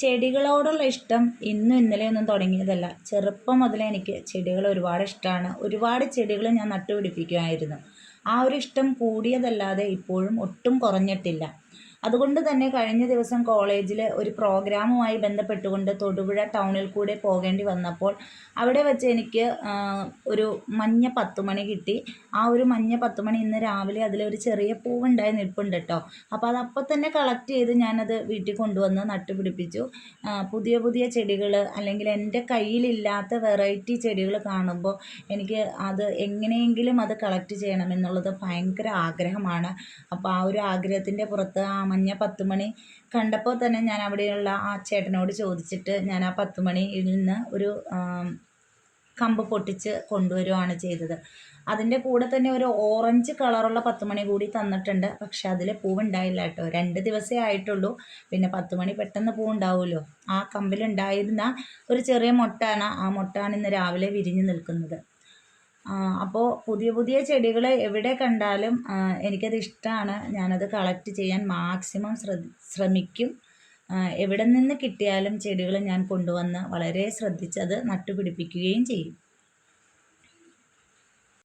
ചെടികളോടുള്ള ഇഷ്ടം ഇന്നും ഇന്നലെയൊന്നും തുടങ്ങിയതല്ല. ചെറുപ്പം മുതലേ എനിക്ക് ചെടികൾ ഒരുപാട് ഇഷ്ടമാണ്. ഒരുപാട് ചെടികൾ ഞാൻ നട്ടുപിടിപ്പിക്കുമായിരുന്നു. ആ ഒരു ഇഷ്ടം കൂടിയതല്ലാതെ ഇപ്പോഴും ഒട്ടും കുറഞ്ഞിട്ടില്ല. അതുകൊണ്ട് തന്നെ കഴിഞ്ഞ ദിവസം കോളേജിൽ ഒരു പ്രോഗ്രാമുമായി ബന്ധപ്പെട്ടുകൊണ്ട് തൊടുപുഴ ടൗണിൽ കൂടെ പോകേണ്ടി വന്നപ്പോൾ അവിടെ വെച്ച് എനിക്ക് ഒരു മഞ്ഞ 10 മണി കിട്ടി. ആ ഒരു മഞ്ഞ 10 മണി ഇന്ന് രാവിലെ അതിലൊരു ചെറിയ പൂവുണ്ടായി നിൽപ്പുണ്ട് കേട്ടോ. അപ്പോൾ അതപ്പോൾ തന്നെ കളക്ട് ചെയ്ത് ഞാനത് വീട്ടിൽ കൊണ്ടുവന്ന് നട്ടുപിടിപ്പിച്ചു. പുതിയ പുതിയ ചെടികൾ അല്ലെങ്കിൽ എൻ്റെ കയ്യിലില്ലാത്ത വെറൈറ്റി ചെടികൾ കാണുമ്പോൾ എനിക്ക് അത് എങ്ങനെയെങ്കിലും അത് കളക്ട് ചെയ്യണമെന്നുള്ളത് ഭയങ്കര ആഗ്രഹമാണ്. അപ്പോൾ ആ ഒരു ആഗ്രഹത്തിൻ്റെ പുറത്ത് ആ മഞ്ഞ 10 മണി കണ്ടപ്പോൾ തന്നെ ഞാൻ അവിടെയുള്ള ആ ചേട്ടനോട് ചോദിച്ചിട്ട് ഞാൻ ആ 10 മണിയിൽ നിന്ന് ഒരു കമ്പ് പൊട്ടിച്ച് കൊണ്ടുവരികയാണ് ചെയ്തത്. അതിൻ്റെ കൂടെ തന്നെ ഒരു ഓറഞ്ച് കളറുള്ള 10 മണി കൂടി തന്നിട്ടുണ്ട്. പക്ഷെ അതിൽ പൂവുണ്ടായില്ല കേട്ടോ. 2 ദിവസമേ ആയിട്ടുള്ളൂ. പിന്നെ 10 മണി പെട്ടെന്ന് പൂവുണ്ടാവുമല്ലോ. ആ കമ്പിലുണ്ടായിരുന്ന ഒരു ചെറിയ മൊട്ടാണ്. ആ മൊട്ടാണ് ഇന്ന് രാവിലെ വിരിഞ്ഞ് നിൽക്കുന്നത്. അപ്പോൾ പുതിയ പുതിയ ചെടികൾ എവിടെ കണ്ടാലും എനിക്കത് ഇഷ്ടമാണ്. ഞാനത് കളക്ട് ചെയ്യാൻ മാക്സിമം ശ്രമിക്കും. എവിടെ നിന്ന് കിട്ടിയാലും ചെടികൾ ഞാൻ കൊണ്ടുവന്ന് വളരെ ശ്രദ്ധിച്ചത് നട്ടുപിടിപ്പിക്കുകയും ചെയ്യും.